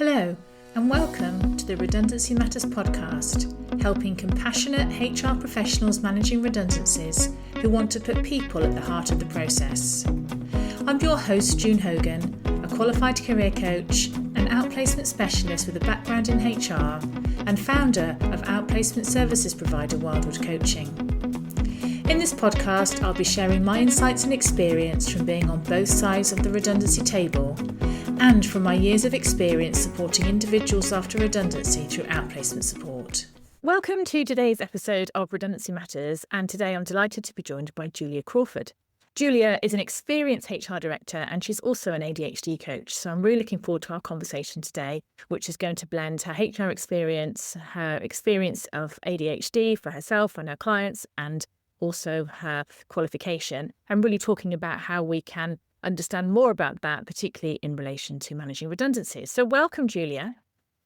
Hello, and welcome to the Redundancy Matters podcast, helping compassionate HR professionals managing redundancies who want to put people at the heart of the process. I'm your host, June Hogan, a qualified career coach, an outplacement specialist with a background in HR, and founder of outplacement services provider Wildwood Coaching. In this podcast, I'll be sharing my insights and experience from being on both sides of the redundancy table and from my years of experience supporting individuals after redundancy through outplacement support. Welcome to today's episode of Redundancy Matters, and today I'm delighted to be joined by Julia Crawford. Julia is an experienced HR director and she's also an ADHD coach, so I'm really looking forward to our conversation today, which is going to blend her HR experience, her experience of ADHD for herself and her clients, and also her qualification, and really talking about how we can understand more about that, particularly in relation to managing redundancies. So welcome, Julia.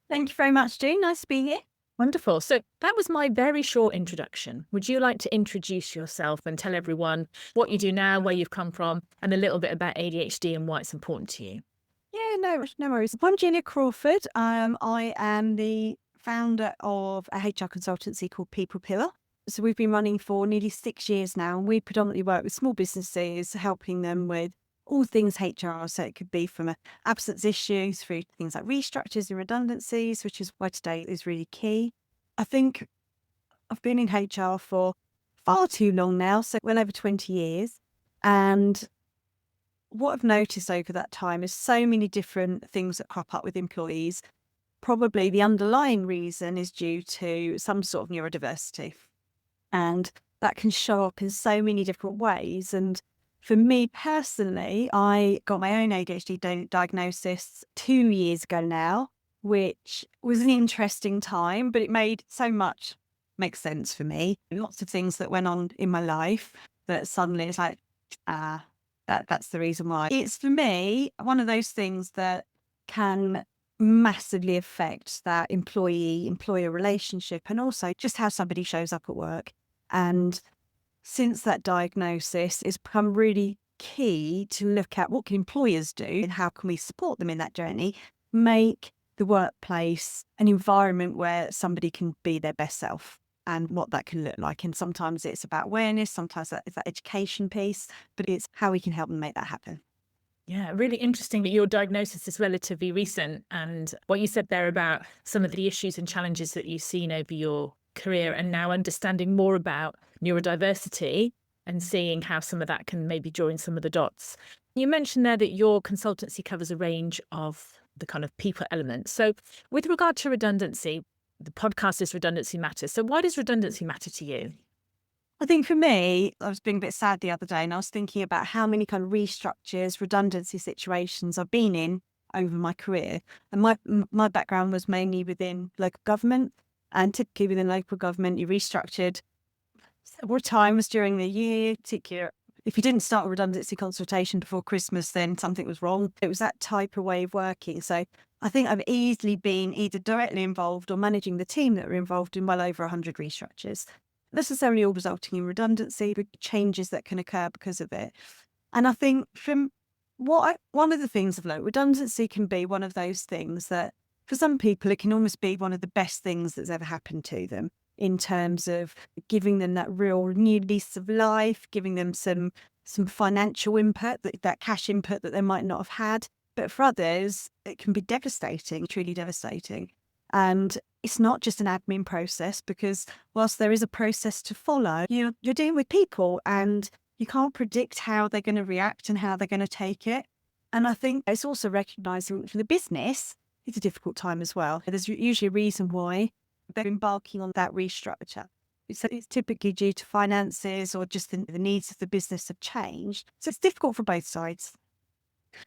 Thank you very much, June. Nice to be here. Wonderful. So that was my very short introduction. Would you like to introduce yourself and tell everyone what you do now, where you've come from, and a little bit about ADHD and why it's important to you? Yeah, no worries. I'm Julia Crawford. I am the founder of a HR consultancy called People Pillar. So we've been running for nearly 6 years now, and we predominantly work with small businesses, helping them with all things HR. So it could be from absence issues through to things like restructures and redundancies, which is why today is really key. I think I've been in HR for far too long now, so well over 20 years. And what I've noticed over that time is so many different things that crop up with employees. Probably the underlying reason is due to some sort of neurodiversity. And that can show up in so many different ways. And for me personally, I got my own ADHD diagnosis 2 years ago now, which was an interesting time, but it made so much make sense for me. Lots of things that went on in my life that suddenly it's like, that's the reason why. It's for me, one of those things that can massively affect that employee-employer relationship and also just how somebody shows up at work. And since that diagnosis, it's become really key to look at what can employers do and how can we support them in that journey, make the workplace an environment where somebody can be their best self and what that can look like. And sometimes it's about awareness, sometimes it's that education piece, but it's how we can help them make that happen. Yeah, really interesting that your diagnosis is relatively recent, and what you said there about some of the issues and challenges that you've seen over your career and now understanding more about neurodiversity and seeing how some of that can maybe join some of the dots. You mentioned there that your consultancy covers a range of the kind of people elements. So with regard to redundancy, the podcast is Redundancy Matters. So why does redundancy matter to you? I think for me, I was being a bit sad the other day and I was thinking about how many kind of restructures, redundancy situations I've been in over my career. And my background was mainly within local government. And typically within local government, you restructured several times during the year. Particularly, if you didn't start a redundancy consultation before Christmas, then something was wrong. It was that type of way of working. So I think I've easily been either directly involved or managing the team that were involved in well over 100 restructures. Necessarily all resulting in redundancy, but changes that can occur because of it. And I think one of the things I've learned, redundancy can be one of those things that for some people, it can almost be one of the best things that's ever happened to them in terms of giving them that real new lease of life, giving them some financial input, that cash input that they might not have had. But for others, it can be devastating, truly devastating. And it's not just an admin process because whilst there is a process to follow, you're dealing with people and you can't predict how they're going to react and how they're going to take it. And I think it's also recognising for the business, it's a difficult time as well. There's usually a reason why they're embarking on that restructure. It's typically due to finances or just the needs of the business have changed. So it's difficult for both sides.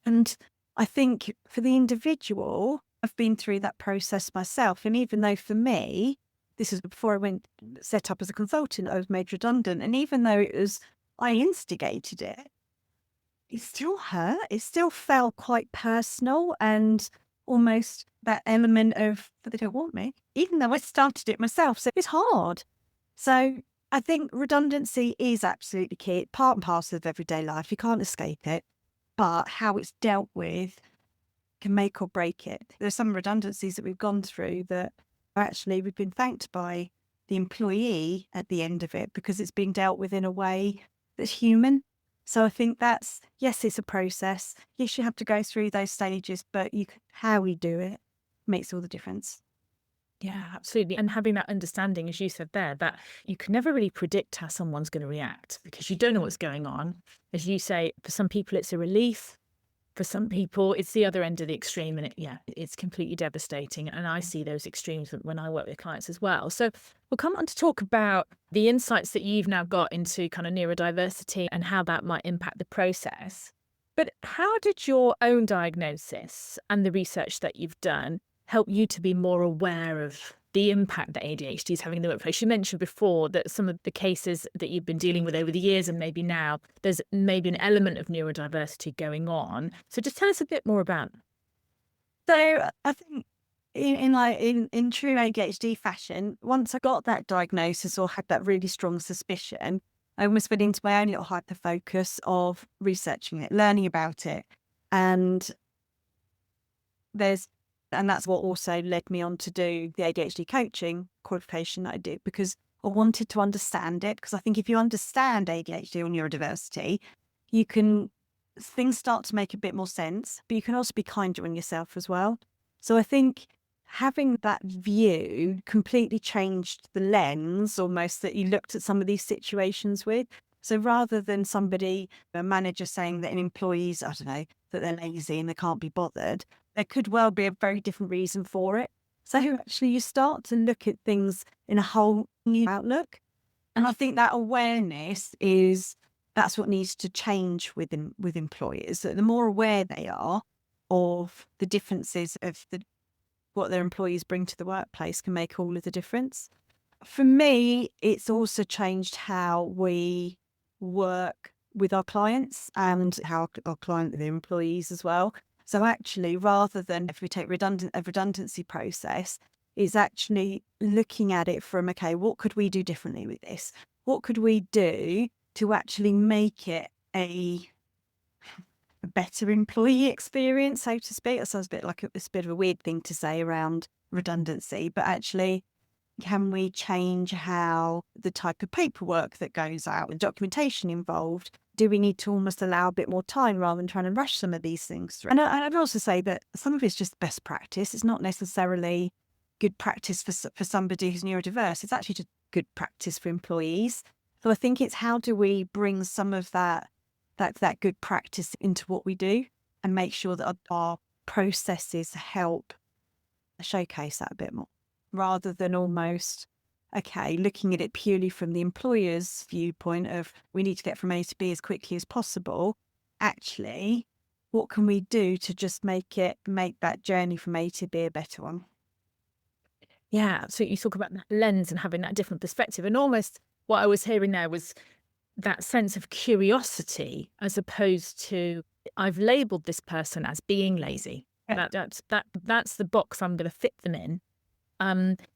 And I think for the individual, I've been through that process myself. And even though for me, this is before I went set up as a consultant, I was made redundant. And even though I instigated it, it still hurt. It still felt quite personal and almost that element of that they don't want me, even though I started it myself. So it's hard. So I think redundancy is absolutely key. It's part and parcel of everyday life. You can't escape it. But how it's dealt with can make or break it. There's some redundancies that we've gone through that actually we've been thanked by the employee at the end of it because it's being dealt with in a way that's human. So I think that's, yes, it's a process. Yes, you have to go through those stages, but how we do it makes all the difference. Yeah, absolutely. And having that understanding, as you said there, that you can never really predict how someone's going to react because you don't know what's going on. As you say, for some people, it's a relief. For some people, it's the other end of the extreme, and it's completely devastating. And I see those extremes when I work with clients as well. So we'll come on to talk about the insights that you've now got into kind of neurodiversity and how that might impact the process. But how did your own diagnosis and the research that you've done help you to be more aware of the impact that ADHD is having in the workplace? You mentioned before that some of the cases that you've been dealing with over the years, and maybe now, there's maybe an element of neurodiversity going on. So just tell us a bit more about that. So I think in true ADHD fashion, once I got that diagnosis or had that really strong suspicion, I almost went into my own little hyper focus of researching it, learning about it. And that's what also led me on to do the ADHD coaching qualification that I did, because I wanted to understand it. Because I think if you understand ADHD or neurodiversity, things start to make a bit more sense, but you can also be kinder on yourself as well. So I think having that view completely changed the lens almost that you looked at some of these situations with. So rather than a manager saying that an employee's, I don't know, that they're lazy and they can't be bothered, there could well be a very different reason for it. So actually you start to look at things in a whole new outlook. And I think that awareness that's what needs to change with employers. That the more aware they are of the differences of what their employees bring to the workplace can make all of the difference. For me, it's also changed how we work with our clients and how our client, their employees as well. So actually, rather than if we take a redundancy process, it's actually looking at it from, okay, what could we do differently with this? What could we do to actually make it a better employee experience, so to speak? That sounds a bit like it's a bit of a weird thing to say around redundancy, but actually, can we change how the type of paperwork that goes out and documentation involved? Do we need to almost allow a bit more time rather than trying to rush some of these things through? And I'd also say that some of it's just best practice. It's not necessarily good practice for somebody who's neurodiverse. It's actually just good practice for employees. So I think it's how do we bring some of that good practice into what we do and make sure that our processes help showcase that a bit more, rather than almost, looking at it purely from the employer's viewpoint of we need to get from A to B as quickly as possible. Actually, what can we do to just make that journey from A to B a better one? Yeah, so you talk about that lens and having that different perspective. And almost what I was hearing there was that sense of curiosity as opposed to, I've labelled this person as being lazy. Yeah. That's the box I'm going to fit them in.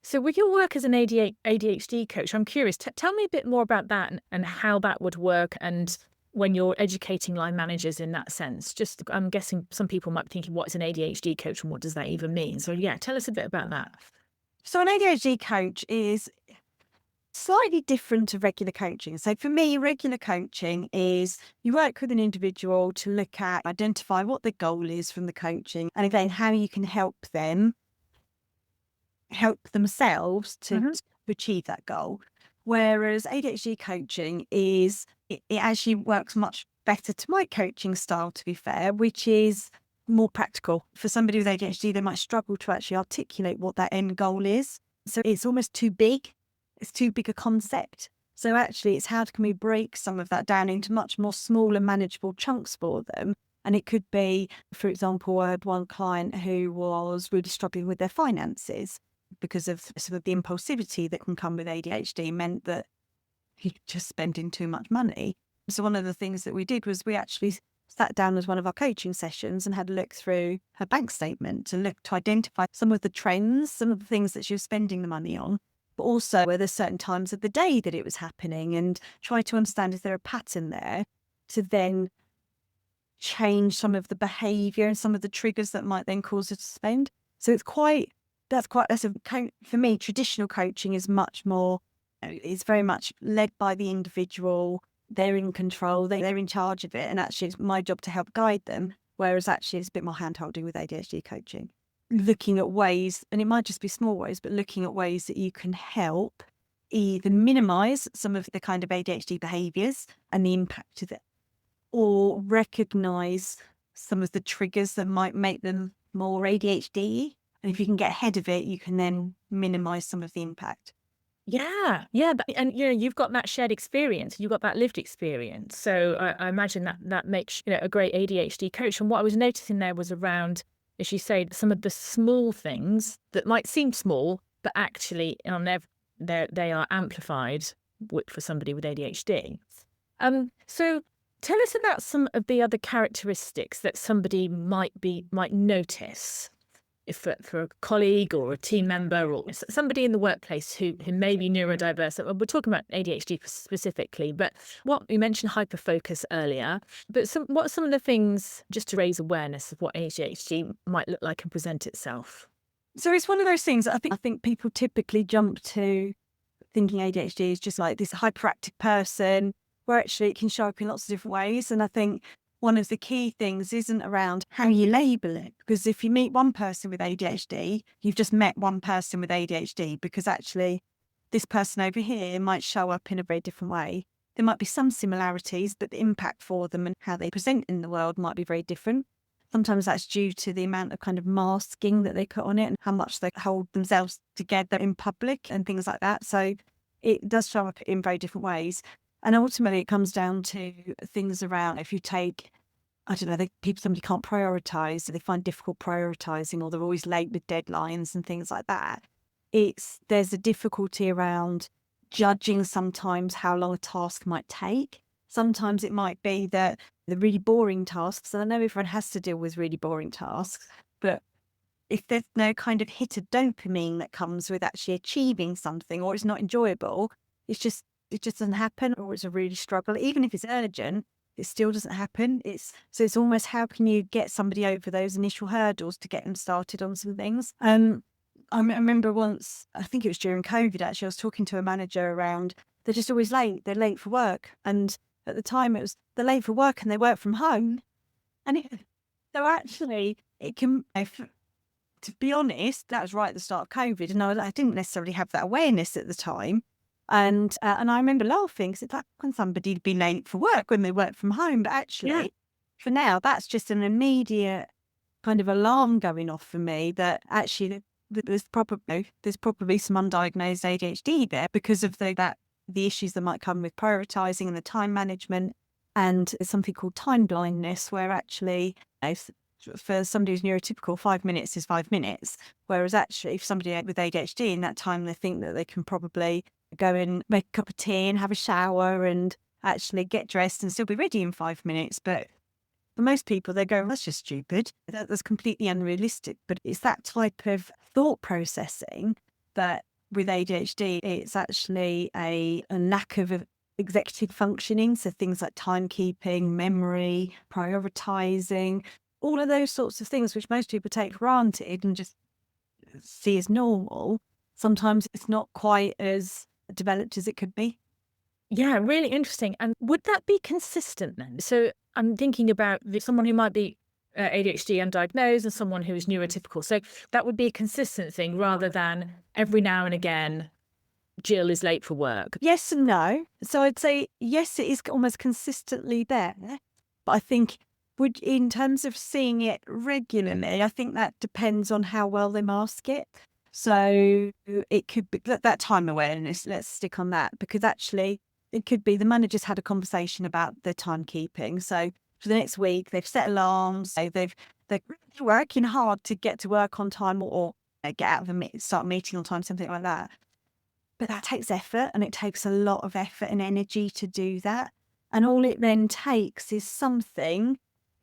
So with your work as an ADHD coach, I'm curious, tell me a bit more about that and how that would work, and when you're educating line managers in that sense. Just, I'm guessing some people might be thinking, what is an ADHD coach and what does that even mean? So yeah, tell us a bit about that. So an ADHD coach is slightly different to regular coaching. So for me, regular coaching is you work with an individual to look at, identify what the goal is from the coaching, and again, how you can help themselves to achieve that goal. Whereas ADHD coaching it actually works much better to my coaching style, to be fair, which is more practical. For somebody with ADHD, they might struggle to actually articulate what that end goal is. So it's almost too big. It's too big a concept. So actually, it's how can we break some of that down into much more smaller, manageable chunks for them. And it could be, for example, I had one client who was really struggling with their finances because of some of the impulsivity that can come with ADHD, meant that he was just spending too much money. So one of the things that we did was we actually sat down as one of our coaching sessions and had a look through her bank statement to identify some of the trends, some of the things that she was spending the money on, but also were there certain times of the day that it was happening, and try to understand, is there a pattern there, to then change some of the behaviour and some of the triggers that might then cause us to spend. So for me, traditional coaching is much more, it's very much led by the individual. They're in control, they're in charge of it. And actually it's my job to help guide them. Whereas actually it's a bit more hand-holding with ADHD coaching. Looking at ways, and it might just be small ways, but looking at ways that you can help either minimise some of the kind of ADHD behaviours and the impact of it, or recognise some of the triggers that might make them more ADHD. And if you can get ahead of it, you can then minimise some of the impact. Yeah, and you've got that shared experience, you've got that lived experience. So I imagine that makes a great ADHD coach. And what I was noticing there was around, as you say, some of the small things that might seem small, but actually they are amplified for somebody with ADHD. So tell us about some of the other characteristics that somebody might notice. If for a colleague or a team member or somebody in the workplace who may be neurodiverse. We're talking about ADHD specifically, but what you mentioned hyperfocus earlier. But what are some of the things just to raise awareness of what ADHD might look like and present itself? So it's one of those things I think people typically jump to thinking ADHD is just like this hyperactive person, where actually it can show up in lots of different ways. And I think one of the key things isn't around how you label it, because if you meet one person with ADHD, you've just met one person with ADHD, because actually this person over here might show up in a very different way. There might be some similarities, but the impact for them and how they present in the world might be very different. Sometimes that's due to the amount of kind of masking that they put on it and how much they hold themselves together in public and things like that. So it does show up in very different ways. And ultimately, it comes down to things around, if you take, I don't know, somebody can't prioritise, so they find difficult prioritising, or they're always late with deadlines and things like that. There's a difficulty around judging sometimes how long a task might take. Sometimes it might be that the really boring tasks, and I know everyone has to deal with really boring tasks, but if there's no kind of hit of dopamine that comes with actually achieving something, or it's not enjoyable, it just doesn't happen, or it's a really struggle. Even if it's urgent, it still doesn't happen. So it's almost, how can you get somebody over those initial hurdles to get them started on some things? I remember once, I think it was during COVID actually, I was talking to a manager around, they're just always late. They're late for work. And at the time it was, they're late for work and they work from home. And so actually it can, to be honest, that was right at the start of COVID. And I didn't necessarily have that awareness at the time. And I remember laughing, because it's like, when somebody'd be late for work when they work from home. But actually, for now, that's just an immediate kind of alarm going off for me that actually there's probably some undiagnosed ADHD there, because of the issues that might come with prioritising and the time management. And there's something called time blindness, where actually, for somebody who's neurotypical, 5 minutes is 5 minutes. Whereas actually, if somebody with ADHD, in that time, they think that they can probably go and make a cup of tea and have a shower and actually get dressed and still be ready in 5 minutes. But for most people, they go, that's just stupid. That's completely unrealistic. But it's that type of thought processing that with ADHD, it's actually a lack of executive functioning. So things like timekeeping, memory, prioritising, all of those sorts of things, which most people take for granted and just see as normal. Sometimes it's not quite as developed as it could be. Yeah, really interesting. And would that be consistent then? So I'm thinking about someone who might be ADHD undiagnosed and someone who is neurotypical. So that would be a consistent thing, rather than every now and again, Jill is late for work. Yes and no. So I'd say, yes, it is almost consistently there. But I think in terms of seeing it regularly, I think that depends on how well they mask it. So it could be that time awareness, let's stick on that, because actually it could be the manager's had a conversation about their timekeeping. So for the next week, they've set alarms, so they're working hard to get to work on time, or get out of start a meeting on time, something like that. But that takes effort, and it takes a lot of effort and energy to do that. And all it then takes is something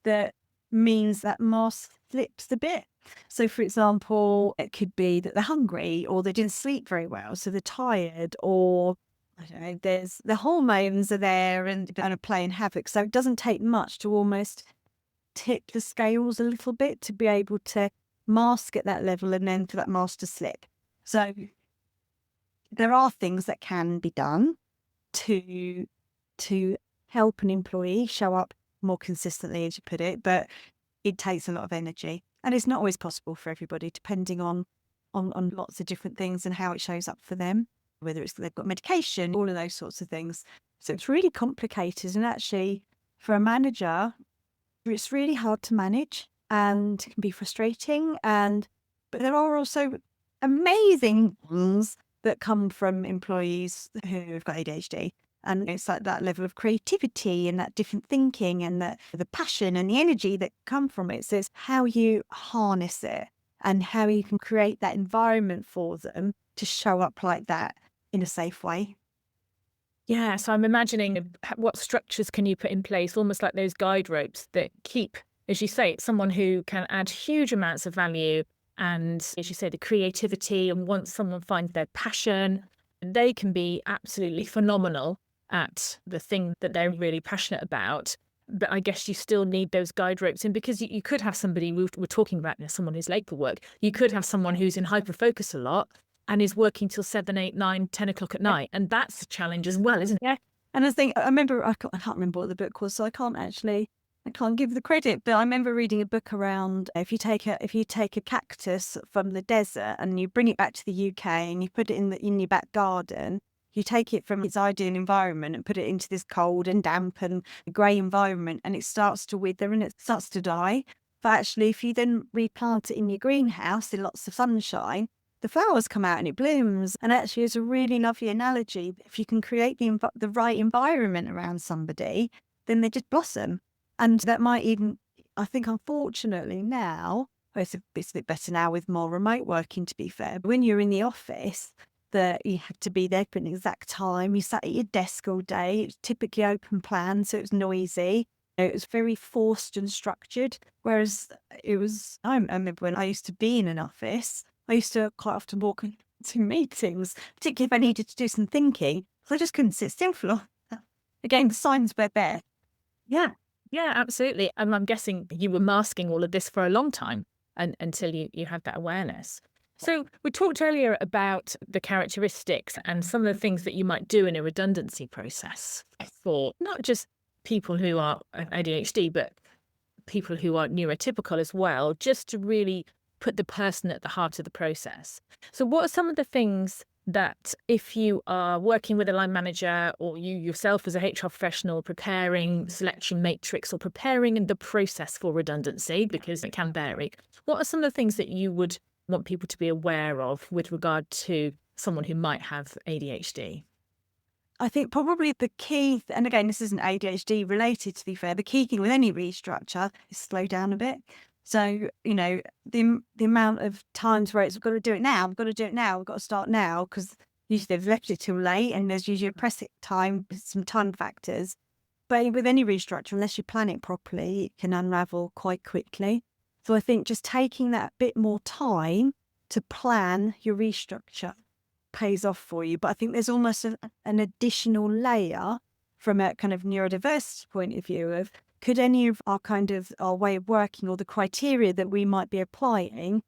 that means that mask slips a bit. So, for example, it could be that they're hungry, or they didn't sleep very well, so they're tired, or I don't know, the hormones are there and are playing havoc. So it doesn't take much to almost tip the scales a little bit to be able to mask at that level and then for that master slip. So there are things that can be done to help an employee show up more consistently, as you put it, but it takes a lot of energy. And it's not always possible for everybody, depending on lots of different things and how it shows up for them, whether it's they've got medication, all of those sorts of things. So it's really complicated. And actually, for a manager, it's really hard to manage and it can be frustrating. But there are also amazing things that come from employees who've got ADHD. And it's like that level of creativity and that different thinking and the passion and the energy that come from it. So it's how you harness it and how you can create that environment for them to show up like that in a safe way. Yeah, so I'm imagining what structures can you put in place, almost like those guide ropes that keep, as you say, someone who can add huge amounts of value and, as you say, the creativity, and once someone finds their passion, they can be absolutely phenomenal at the thing that they're really passionate about. But I guess you still need those guide ropes in, because you could have somebody, we're talking about someone who's late for work, you could have someone who's in hyper-focus a lot and is working till 7, 8, 9, 10 o'clock at night. And that's a challenge as well, isn't it? Yeah. And I think, I can't remember what the book was, so I can't give the credit, but I remember reading a book around if you take a cactus from the desert and you bring it back to the UK and you put it in your back garden, you take it from its ideal environment and put it into this cold and damp and grey environment, and it starts to wither and it starts to die. But actually, if you then replant it in your greenhouse in lots of sunshine, the flowers come out and it blooms. And actually, it's a really lovely analogy. If you can create the right environment around somebody, then they just blossom. And that might even, I think, unfortunately now, it's a bit better now with more remote working, to be fair. But when you're in the office, that you have to be there for an exact time. You sat at your desk all day. It's typically open plan, so it was noisy. It was very forced and structured. Whereas I remember when I used to be in an office, I used to quite often walk into meetings, particularly if I needed to do some thinking, because I just couldn't sit still for long. Again, the signs were there. Yeah, absolutely. And I'm guessing you were masking all of this for a long time until you had that awareness. So we talked earlier about the characteristics and some of the things that you might do in a redundancy process for not just people who are ADHD, but people who are neurotypical as well, just to really put the person at the heart of the process. So what are some of the things that, if you are working with a line manager or you yourself as a HR professional preparing selection matrix or preparing the process for redundancy, because it can vary, what are some of the things that you would want people to be aware of with regard to someone who might have ADHD? I think probably the key, and again, this isn't ADHD related, to be fair, the key thing with any restructure is slow down a bit. So, the amount of times where we've got to do it now, we've got to start now, because usually they've left it till late and there's usually a pressing time, some time factors. But with any restructure, unless you plan it properly, it can unravel quite quickly. So I think just taking that bit more time to plan your restructure pays off for you. But I think there's almost an additional layer from a kind of neurodiverse point of view of, could any of our way of working or the criteria that we might be applying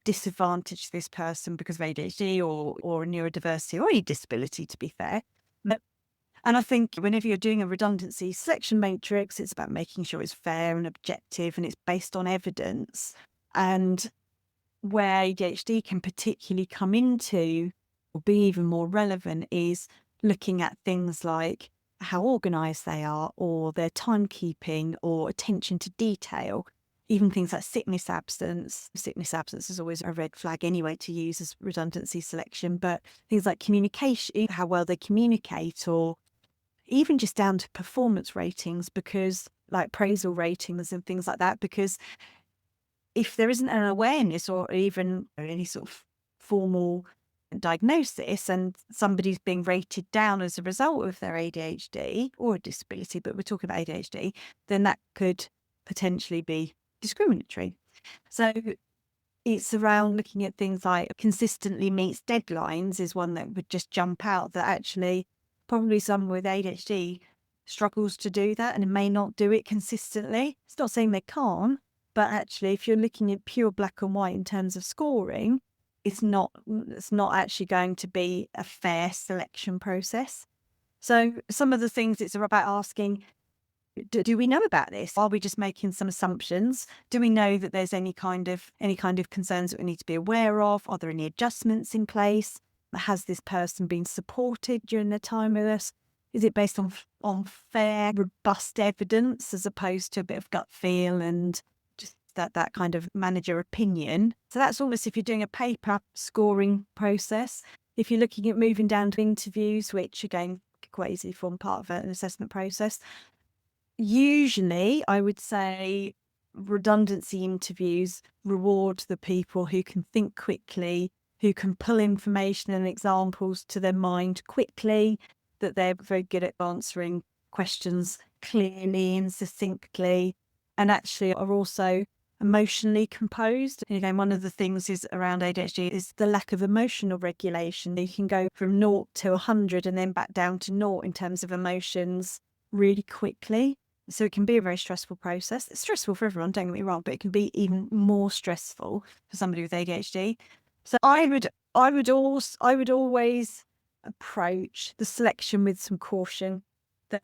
disadvantage this person because of ADHD or a neurodiversity or any disability, to be fair? And I think whenever you're doing a redundancy selection matrix, it's about making sure it's fair and objective and it's based on evidence. And where ADHD can particularly come into or be even more relevant is looking at things like how organised they are, or their timekeeping, or attention to detail, even things like sickness absence. Sickness absence is always a red flag anyway to use as redundancy selection, but things like communication, how well they communicate, or even just down to performance ratings, because like appraisal ratings and things like that, because if there isn't an awareness or even any sort of formal diagnosis and somebody's being rated down as a result of their ADHD or a disability, but we're talking about ADHD, then that could potentially be discriminatory. So it's around looking at things like consistently meets deadlines is one that would just jump out, that actually probably someone with ADHD struggles to do that and may not do it consistently. It's not saying they can't, but actually, if you're looking at pure black and white in terms of scoring, it's not actually going to be a fair selection process. So some of the things it's about asking, do we know about this? Are we just making some assumptions? Do we know that there's any kind of concerns that we need to be aware of? Are there any adjustments in place? Has this person been supported during their time with us? Is it based on fair, robust evidence as opposed to a bit of gut feel and just that kind of manager opinion? So that's almost if you're doing a paper scoring process. If you're looking at moving down to interviews, which again, quite easily form part of an assessment process, usually I would say redundancy interviews reward the people who can think quickly, who can pull information and examples to their mind quickly, that they're very good at answering questions clearly and succinctly, and actually are also emotionally composed. And again, one of the things is around ADHD is the lack of emotional regulation. You can go from 0 to 100 and then back down to 0 in terms of emotions really quickly. So it can be a very stressful process. It's stressful for everyone, don't get me wrong, but it can be even more stressful for somebody with ADHD. So I would always approach the selection with some caution. That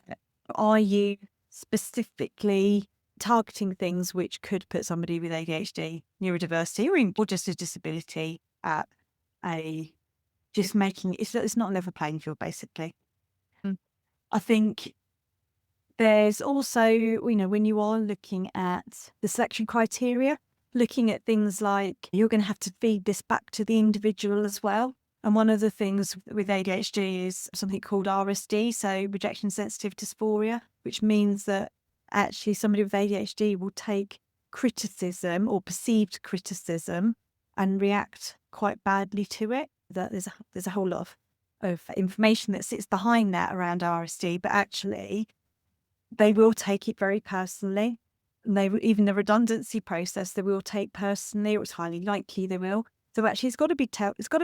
are you specifically targeting things which could put somebody with ADHD, neurodiversity, or just a disability at just making it's not a level playing field, basically. I think there's also, when you are looking at the selection criteria, looking at things like you're going to have to feed this back to the individual as well. And one of the things with ADHD is something called RSD, so rejection sensitive dysphoria, which means that actually somebody with ADHD will take criticism or perceived criticism and react quite badly to it. That there's a whole lot of information that sits behind that around RSD, but actually they will take it very personally. And even the redundancy process, they will take personally, or it's highly likely they will. So actually, it's got to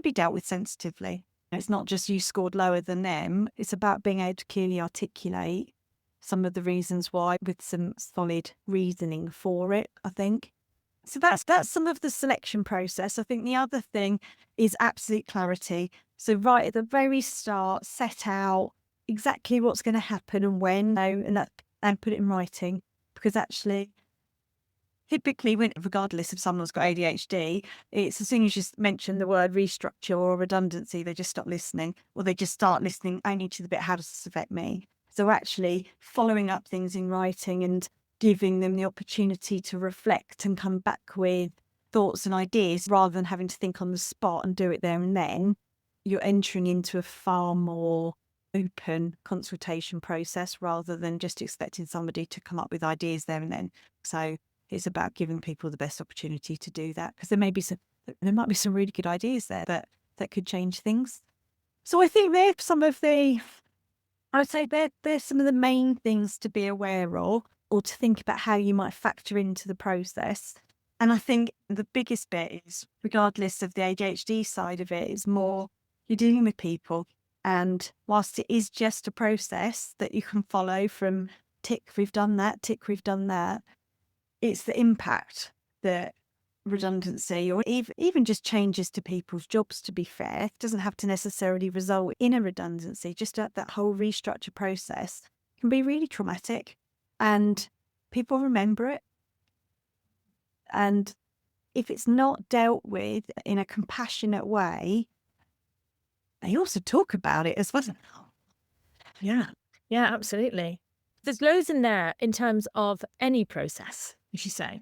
be dealt with sensitively. It's not just you scored lower than them. It's about being able to clearly articulate some of the reasons why with some solid reasoning for it, I think. So that's some of the selection process. I think the other thing is absolute clarity. So right at the very start, set out exactly what's going to happen and when, and put it in writing. Because actually, typically, regardless if someone's got ADHD, it's as soon as you mention the word restructure or redundancy, they just stop listening, or they just start listening only to the bit, how does this affect me? So actually following up things in writing and giving them the opportunity to reflect and come back with thoughts and ideas rather than having to think on the spot and do it there and then, you're entering into a far more open consultation process rather than just expecting somebody to come up with ideas there and then. So it's about giving people the best opportunity to do that, because there might be some really good ideas there that could change things. So I think they're some of the main things to be aware of, or to think about how you might factor into the process. And I think the biggest bit is, regardless of the ADHD side of it, is more you're dealing with people. And whilst it is just a process that you can follow from tick, we've done that, tick, we've done that, it's the impact that redundancy or even just changes to people's jobs, to be fair, it doesn't have to necessarily result in a redundancy. Just that whole restructure process can be really traumatic, and people remember it. And if it's not dealt with in a compassionate way, they also talk about it as well. Yeah, absolutely. There's loads in there in terms of any process, as you say.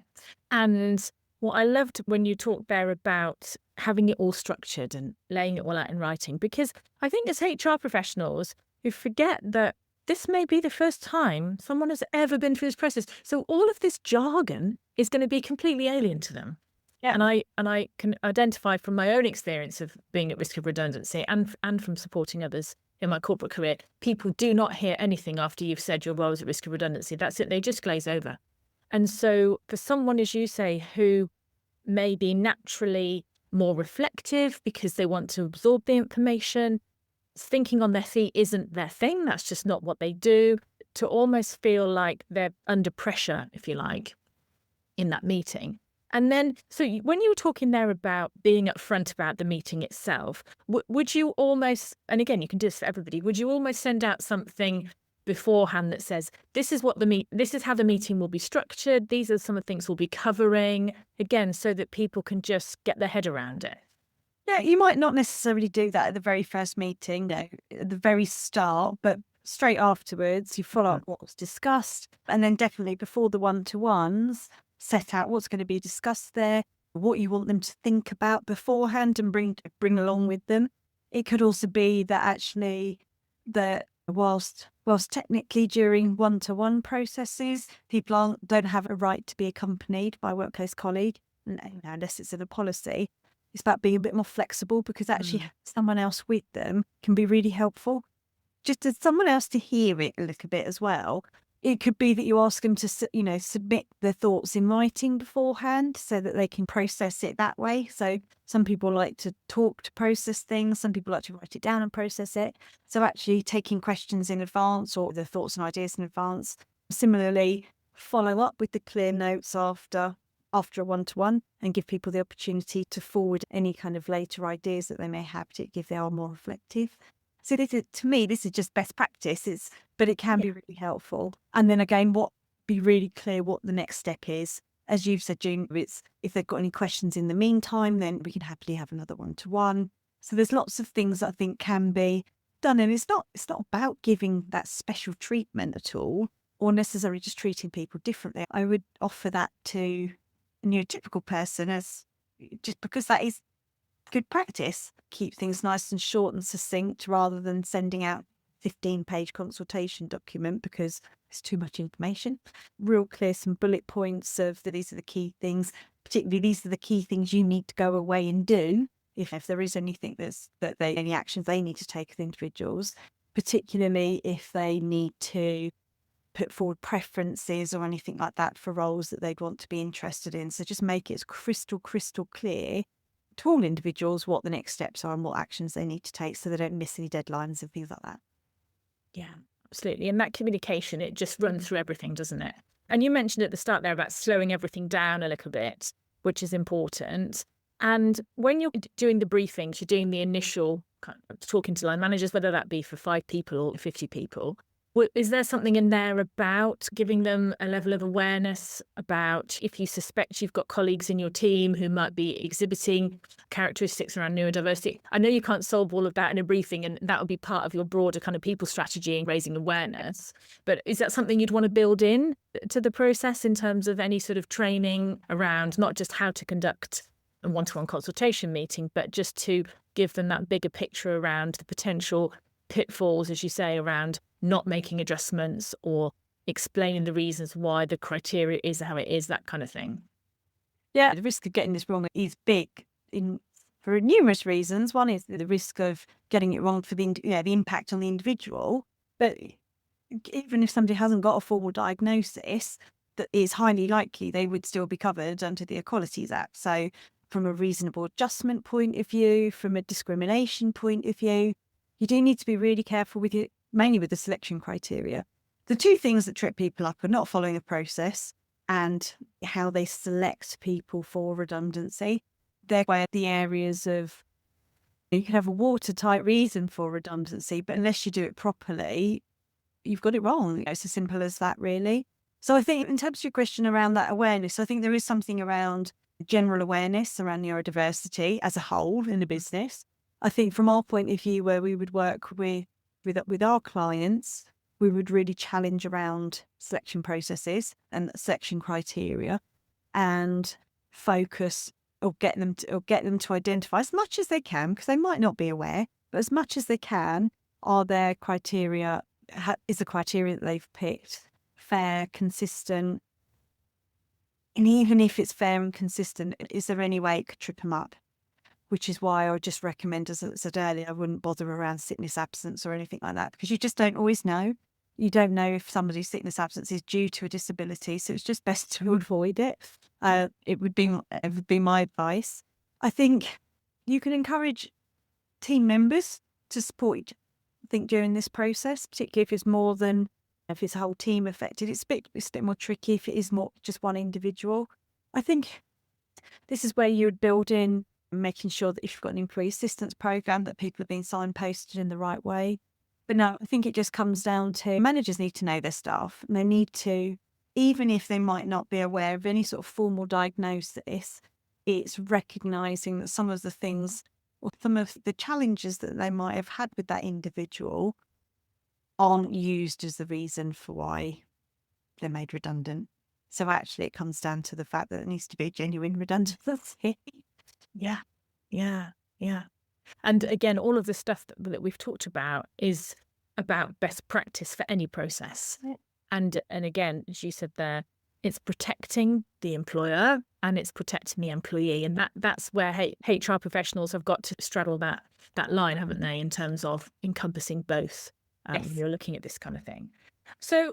And what I loved when you talked there about having it all structured and laying it all out in writing, because I think as HR professionals, we forget that this may be the first time someone has ever been through this process. So all of this jargon is going to be completely alien to them. Yeah. And I can identify from my own experience of being at risk of redundancy and from supporting others in my corporate career, people do not hear anything after you've said your role is at risk of redundancy. That's it. They just glaze over. And so for someone, as you say, who may be naturally more reflective because they want to absorb the information, thinking on their feet isn't their thing. That's just not what they do. to almost feel like they're under pressure, if you like, in that meeting. And then, when you were talking there about being upfront about the meeting itself, would you almost, and again, you can do this for everybody, would you almost send out something beforehand that says, this is how the meeting will be structured, these are some of the things we'll be covering, again, so that people can just get their head around it? Yeah, you might not necessarily do that at the very first meeting, no, at the very start, but straight afterwards, you follow up what was discussed, and then definitely before the one-to-ones, set out what's going to be discussed there, what you want them to think about beforehand and bring along with them. It could also be that actually that whilst technically during one-to-one processes, people don't have a right to be accompanied by a workplace colleague, unless it's in a policy. It's about being a bit more flexible, because actually someone else with them can be really helpful. Just as someone else to hear it a little bit as well. It could be that you ask them to, submit their thoughts in writing beforehand so that they can process it that way. So some people like to talk to process things. Some people like to write it down and process it. So actually taking questions in advance or the thoughts and ideas in advance. Similarly, follow up with the clear notes after a one-to-one and give people the opportunity to forward any kind of later ideas that they may have, particularly if they are more reflective. So to me, this is just best practice, but it can be really helpful. And then again, be really clear what the next step is. As you've said, June, it's if they've got any questions in the meantime, then we can happily have another one-to-one. So there's lots of things that I think can be done. And it's not about giving that special treatment at all, or necessarily just treating people differently. I would offer that to a neurotypical person as just because that is good practice. Keep things nice and short and succinct rather than sending out 15-page consultation document because it's too much information. Real clear, some bullet points of that these are the key things, particularly these are the key things you need to go away and do if there is anything any actions they need to take with individuals, particularly if they need to put forward preferences or anything like that for roles that they'd want to be interested in. So just make it crystal clear to all individuals what the next steps are and what actions they need to take so they don't miss any deadlines and things like that. Yeah, absolutely. And that communication, it just runs through everything, doesn't it? And you mentioned at the start there about slowing everything down a little bit, which is important. And when you're doing the briefings, you're doing the initial talking to line managers, whether that be for 5 people or 50 people. Is there something in there about giving them a level of awareness about if you suspect you've got colleagues in your team who might be exhibiting characteristics around neurodiversity? I know you can't solve all of that in a briefing, and that would be part of your broader kind of people strategy and raising awareness. But is that something you'd want to build in to the process in terms of any sort of training around not just how to conduct a one-to-one consultation meeting, but just to give them that bigger picture around the potential pitfalls, as you say, around not making adjustments or explaining the reasons why the criteria is how it is, that kind of thing? Yeah, the risk of getting this wrong is big for numerous reasons. One is the risk of getting it wrong for the impact on the individual. But even if somebody hasn't got a formal diagnosis, that is highly likely they would still be covered under the Equalities Act. So from a reasonable adjustment point of view, from a discrimination point of view, you do need to be really careful with it, mainly with the selection criteria. The two things that trip people up are not following a process and how they select people for redundancy. They're where the areas of, you can have a watertight reason for redundancy, but unless you do it properly, you've got it wrong. It's as simple as that, really. So I think in terms of your question around that awareness, I think there is something around general awareness around neurodiversity as a whole in the business. I think from our point of view, where we would work with our clients, we would really challenge around selection processes and selection criteria and focus or get them to identify as much as they can, because they might not be aware, but as much as they can, are their criteria, is the criteria that they've picked fair, consistent? And even if it's fair and consistent, is there any way it could trip them up? Which is why I would just recommend, as I said earlier, I wouldn't bother around sickness absence or anything like that, because you just don't always know. You don't know if somebody's sickness absence is due to a disability, so it's just best to avoid it. It would be my advice. I think you can encourage team members to support each other, I think, during this process, particularly if it's more than if it's a whole team affected. It's a bit more tricky if it is more just one individual. I think this is where you would build in making sure that if you've got an employee assistance program, that people are being signposted in the right way. But no, I think it just comes down to managers need to know their staff, and they need to, even if they might not be aware of any sort of formal diagnosis, it's recognising that some of the things or some of the challenges that they might have had with that individual aren't used as the reason for why they're made redundant. So actually it comes down to the fact that it needs to be a genuine redundancy. Yeah. And again, all of the stuff that we've talked about is about best practice for any process. And again, as you said there, it's protecting the employer and it's protecting the employee. And that's where HR professionals have got to straddle that line, haven't they, in terms of encompassing both. Yes. You're looking at this kind of thing. So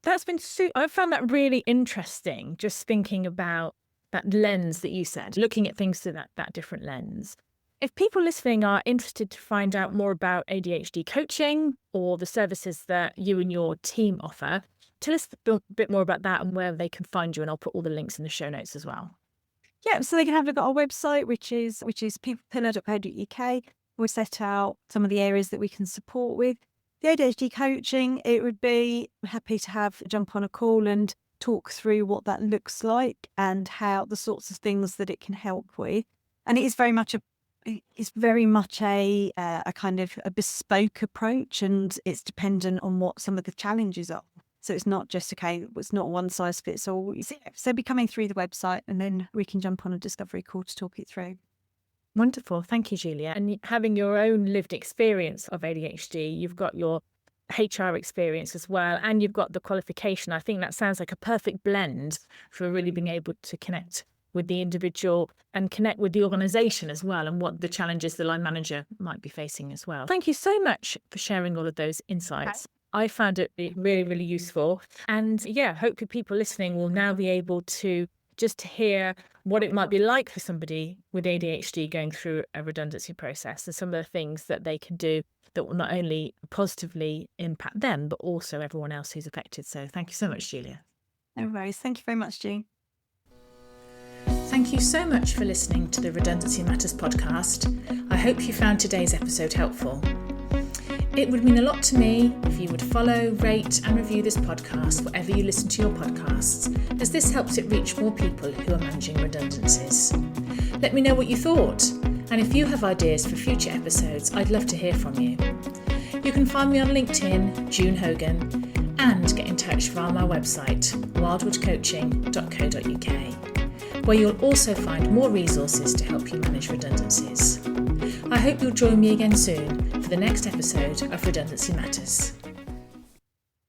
that's been I found that really interesting, just thinking about that lens that you said, looking at things through that different lens. If people listening are interested to find out more about ADHD coaching or the services that you and your team offer, tell us a bit more about that and where they can find you, and I'll put all the links in the show notes as well. Yeah, so they can have a look at our website, which is peoplepillar.co.uk. We set out some of the areas that we can support with. The ADHD coaching, it would be happy to jump on a call and talk through what that looks like and how the sorts of things that it can help with. And it is very much a kind of a bespoke approach, and it's dependent on what some of the challenges are. So it's not just, it's not one size fits all. So be coming through the website and then we can jump on a discovery call to talk it through. Wonderful. Thank you, Julia. And having your own lived experience of ADHD, you've got your HR experience as well, and you've got the qualification. I think that sounds like a perfect blend for really being able to connect with the individual and connect with the organisation as well, and what the challenges the line manager might be facing as well. Thank you so much for sharing all of those insights. I found it really, really useful. And yeah, hopefully people listening will now be able to just hear what it might be like for somebody with ADHD going through a redundancy process, and some of the things that they can do that will not only positively impact them, but also everyone else who's affected. So thank you so much, Julia. No worries. Thank you very much, Jean. Thank you so much for listening to the Redundancy Matters podcast. I hope you found today's episode helpful. It would mean a lot to me if you would follow, rate and review this podcast wherever you listen to your podcasts, as this helps it reach more people who are managing redundancies. Let me know what you thought, and if you have ideas for future episodes, I'd love to hear from you. You can find me on LinkedIn, June Hogan, and get in touch via my website, wildwoodcoaching.co.uk, where you'll also find more resources to help you manage redundancies. I hope you'll join me again soon for the next episode of Redundancy Matters.